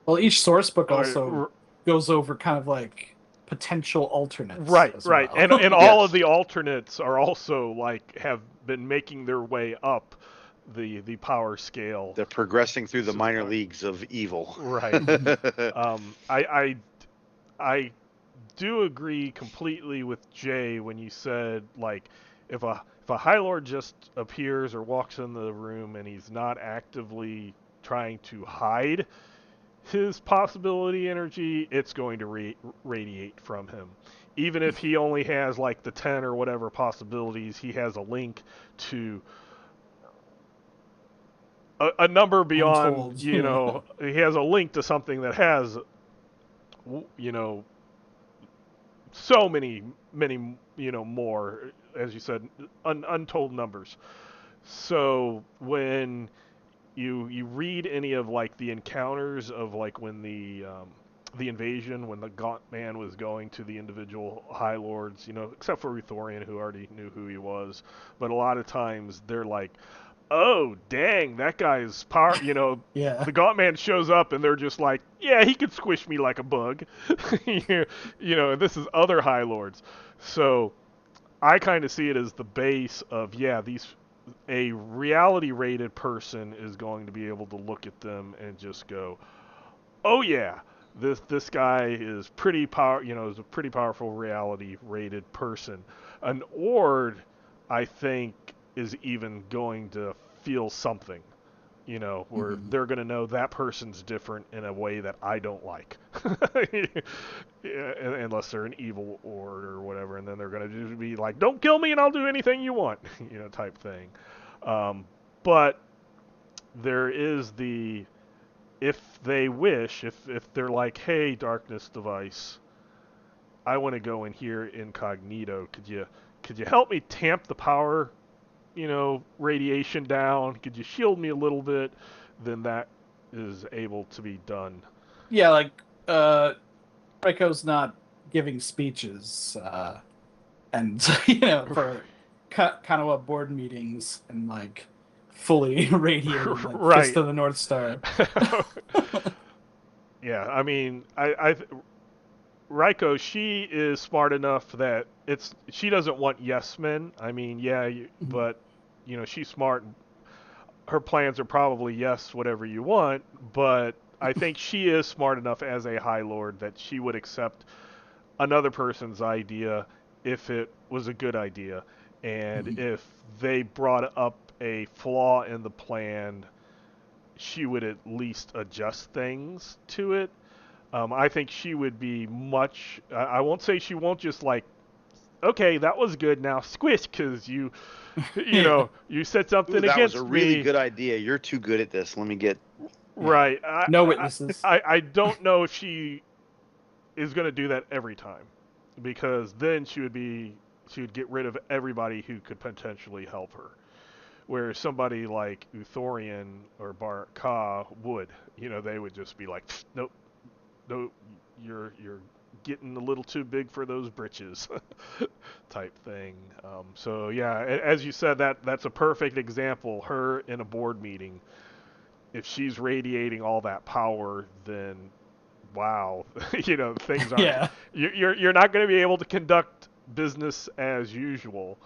Well, each source book also Or, goes over kind of like potential alternates. right, as right, well. and all of Yes. the alternates are also like have been making their way up the power scale. They're progressing through the So, minor leagues of evil. Right. I do agree completely with Jay when you said, like, if a High Lord just appears or walks in the room and he's not actively trying to hide his possibility energy, it's going to radiate from him. Even if he only has like the 10 or whatever possibilities, he has a link to a number beyond, Untold. he has a link to something that has, you know, so many, more, as you said, untold numbers. So when you read any of like the encounters of like when the invasion, when the Gaunt Man was going to the individual High Lords, except for Ruthorian, who already knew who he was, but a lot of times they're like, oh dang, that guy's power, Yeah. the Gaunt Man shows up and they're just like, yeah, he could squish me like a bug. And this is other High Lords. So I kind of see it as the base of, yeah, a reality rated person is going to be able to look at them and just go, oh yeah, this guy is is a pretty powerful reality rated person. An Ord, I think, is even going to feel something, where they're going to know that person's different in a way that I don't like. Yeah, unless they're an evil Ord or whatever, and then they're going to just be like, don't kill me and I'll do anything you want, type thing. But there is if they wish, if they're like, hey, Darkness Device, I want to go in here incognito. Could you help me tamp the power, radiation down? Could you shield me a little bit? Then that is able to be done. Yeah, like Reiko's not giving speeches, and for kind of what board meetings and like fully radiating like Right. Fist of the North Star. Yeah, I mean, I Raiko, she is smart enough that she doesn't want yes men. I mean, yeah, but she's smart. Her plans are probably yes, whatever you want. But I think she is smart enough as a High Lord that she would accept another person's idea if it was a good idea, and if they brought up a flaw in the plan, she would at least adjust things to it. I think she would be much. I won't say she won't just like, okay, that was good. Now squish, because you said something Ooh, that against was a really me. good idea. You're too good at this. Let me get. Right. No witnesses. I don't know if she is going to do that every time, because then she would get rid of everybody who could potentially help her. Where somebody like Uthorian or Bar Ka would, they would just be like, nope, no, you're getting a little too big for those britches, type thing. So yeah, as you said, that's a perfect example. Her in a board meeting, if she's radiating all that power, then wow, things aren't. Yeah. You're not going to be able to conduct business as usual.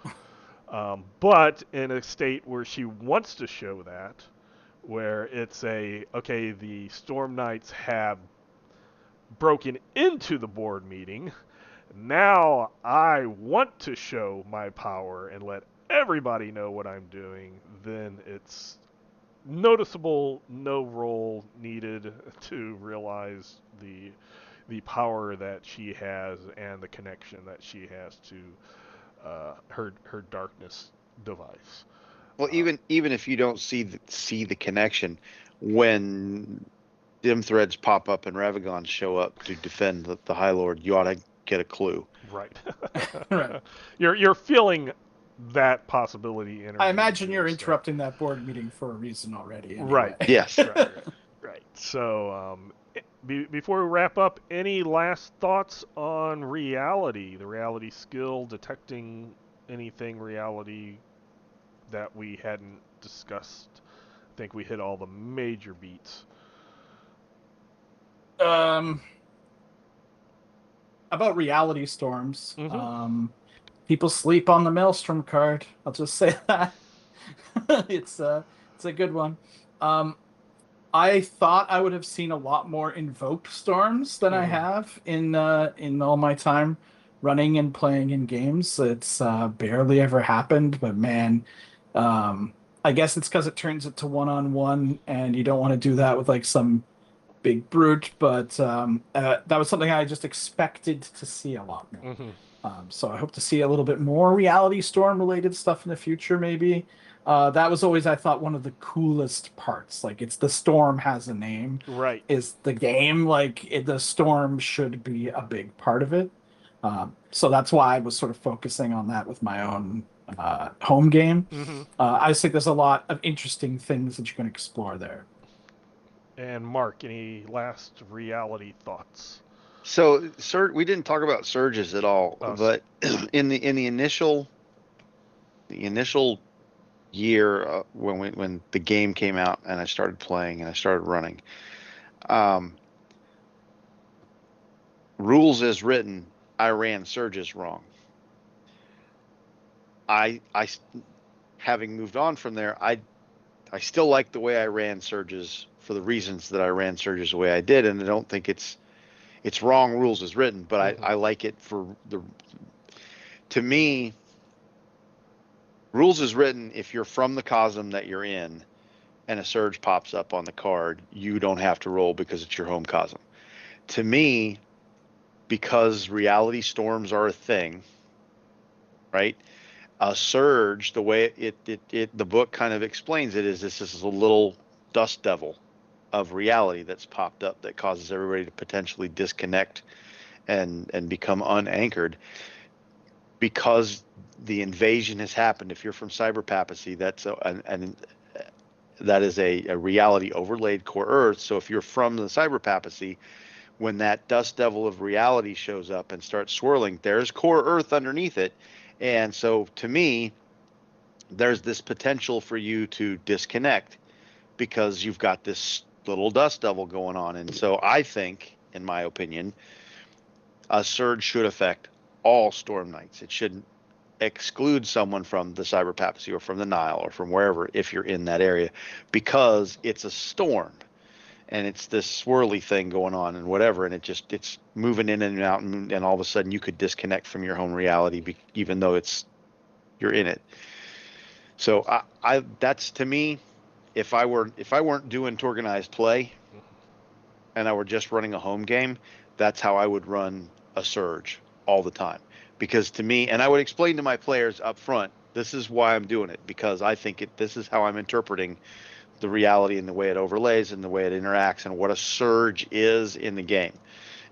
But in a state where she wants to show that, where it's okay, the Storm Knights have broken into the board meeting. Now I want to show my power and let everybody know what I'm doing. Then it's noticeable, no roll needed to realize the power that she has and the connection that she has to her darkness device. Well, even if you don't see the connection, when dim threads pop up and Ravagons show up to defend the High Lord, you ought to get a clue. Right. Right. You're feeling that possibility energy. I imagine you're so. interrupting that board meeting for a reason already. Anyway. Right. Yes. Right. So, before we wrap up, any last thoughts on reality? The reality skill, detecting anything reality that we hadn't discussed. I think we hit all the major beats. About reality storms. Mm-hmm. People sleep on the Maelstrom card. I'll just say that. It's a good one. I thought I would have seen a lot more invoked storms than I have in all my time running and playing in games. It's barely ever happened, but man, I guess it's because it turns it to one-on-one, and you don't want to do that with like some big brute. But that was something I just expected to see a lot more. So I hope to see a little bit more reality storm related stuff in the future, maybe. That was always, I thought, one of the coolest parts. Like, it's the storm has a name. Right. Is the game. The storm should be a big part of it. So that's why I was sort of focusing on that with my own home game. I just think there's a lot of interesting things that you can explore there. And Mark, any last reality thoughts? So, we didn't talk about surges at all, but in the initial year when the game came out and I started playing and I started running, rules as written, I ran surges wrong. I having moved on from there, I still like the way I ran surges for the reasons that I ran surges the way I did, and I don't think it's wrong rules as written, but I like it to me, rules as written, if you're from the cosm that you're in and a surge pops up on the card, you don't have to roll because it's your home cosm. To me, because reality storms are a thing, right? A surge, the way the book kind of explains it, is this is a little dust devil of reality that's popped up that causes everybody to potentially disconnect and become unanchored because the invasion has happened. If you're from cyber papacy, that is a reality overlaid core Earth. So if you're from the cyber papacy, when that dust devil of reality shows up and starts swirling, there's core Earth underneath it. And so to me, there's this potential for you to disconnect because you've got this little dust devil going on. And so I think, in my opinion, a surge should affect all Storm Knights. It shouldn't exclude someone from the cyber papacy or from the Nile or from wherever if you're in that area, because it's a storm and it's this swirly thing going on and whatever, and it's moving in and out, and all of a sudden you could disconnect from your home reality even though you're in it. So I that's, to me, if I weren't doing organized play and I were just running a home game, that's how I would run a surge all the time. Because to me, and I would explain to my players up front, this is why I'm doing it, because I think this is how I'm interpreting the reality and the way it overlays and the way it interacts and what a surge is in the game.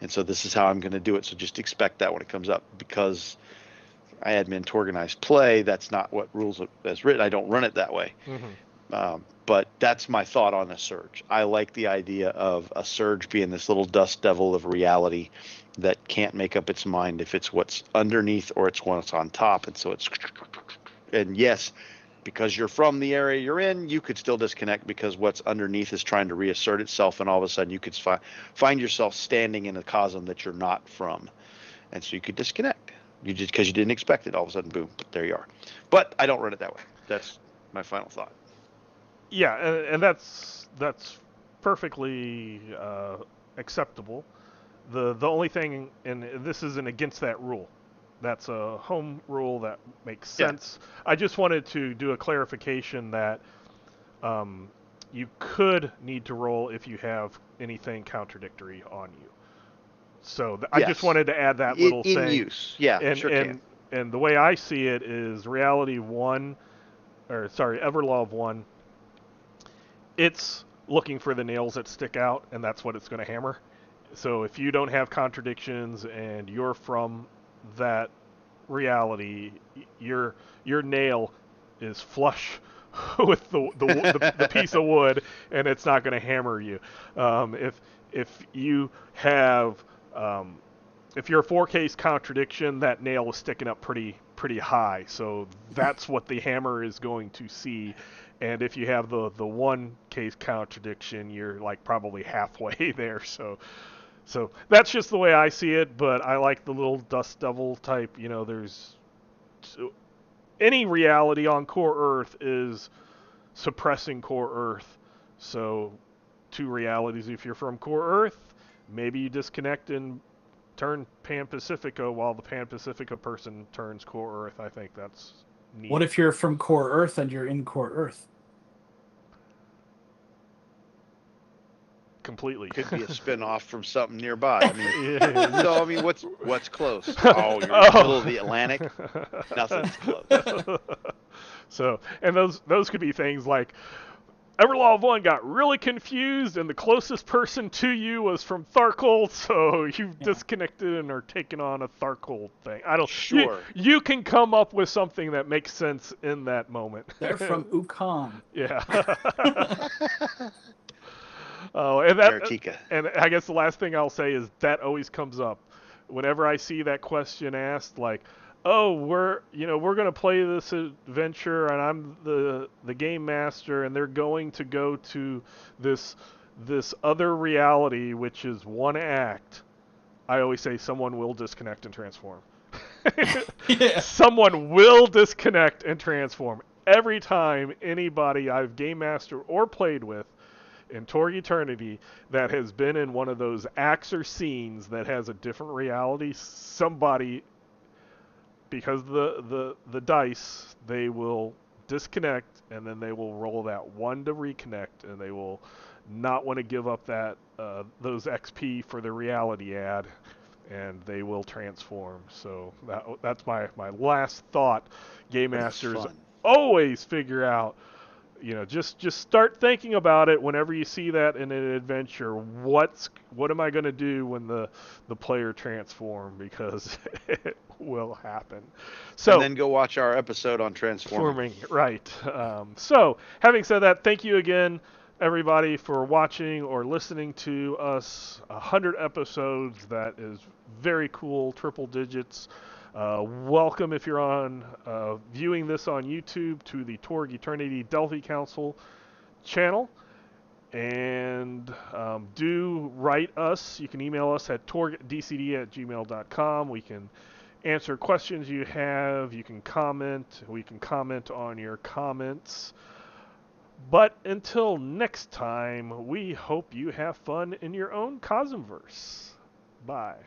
And so this is how I'm going to do it. So just expect that when it comes up, because I admin organized play. That's not what rules as written. I don't run it that way. But that's my thought on a surge. I like the idea of a surge being this little dust devil of reality that can't make up its mind if it's what's underneath or it's what's on top. And so and yes, because you're from the area you're in, you could still disconnect because what's underneath is trying to reassert itself, and all of a sudden you could find yourself standing in a cosm that you're not from, and so you could disconnect. You just, because you didn't expect it, all of a sudden, boom, there you are. But I don't run it that way. That's my final thought. Yeah, and that's perfectly acceptable. The only thing, and this isn't against that rule. That's a home rule that makes Yeah. sense. I just wanted to do a clarification that you could need to roll if you have anything contradictory on you. So I just Yes. wanted to add that In little thing. use. Yeah, And sure can. and the way I see it is reality one, or sorry, Everlove one. It's looking for the nails that stick out, and that's what it's going to hammer. So if you don't have contradictions and you're from that reality, your nail is flush with the piece of wood, and it's not going to hammer you. If you have if you're a four-case contradiction, that nail is sticking up pretty high, so that's what the hammer is going to see. And if you have the one case contradiction, you're like probably halfway there. So that's just the way I see it, but I like the little dust devil type. There's any reality on core Earth is suppressing core Earth. So two realities. If you're from core Earth, maybe you disconnect and turn Pan Pacifica while the Pan Pacifica person turns core Earth. I think that's neat. What if you're from core Earth and you're in core Earth? Completely. Could be a spin-off from something nearby. I mean, Yeah. so I mean, what's close? Oh, you're in the middle of the Atlantic. Nothing's close. So, and those could be things like Everlaw 1 got really confused, and the closest person to you was from Tharkol, so you've disconnected and are taking on a Tharkol thing. I don't. Sure. You can come up with something that makes sense in that moment. They're from Ukon. Yeah. Oh, and Antarctica. and I guess the last thing I'll say is that always comes up whenever I see that question asked, like, "Oh, we're gonna play this adventure, and I'm the game master, and they're going to go to this other reality, which is one act." I always say someone will disconnect and transform. Yeah. Someone will disconnect and transform every time anybody I've game mastered or played with in Torg Eternity that has been in one of those acts or scenes that has a different reality. Somebody, because the dice, they will disconnect, and then they will roll that one to reconnect, and they will not want to give up that those XP for the reality add, and they will transform. So that's my last thought. Game masters always figure out, just start thinking about it whenever you see that in an adventure. What am I going to do when the player transform? Because it will happen. So, and then go watch our episode on transforming. Right. So, having said that, thank you again, everybody, for watching or listening to us. 100 episodes. That is very cool. Triple digits. Welcome, if you're on viewing this on YouTube, to the Torg Eternity Delphi Council channel. And do write us. You can email us at torgdcd@gmail.com. We can answer questions you have. You can comment. We can comment on your comments. But until next time, we hope you have fun in your own Cosmverse. Bye.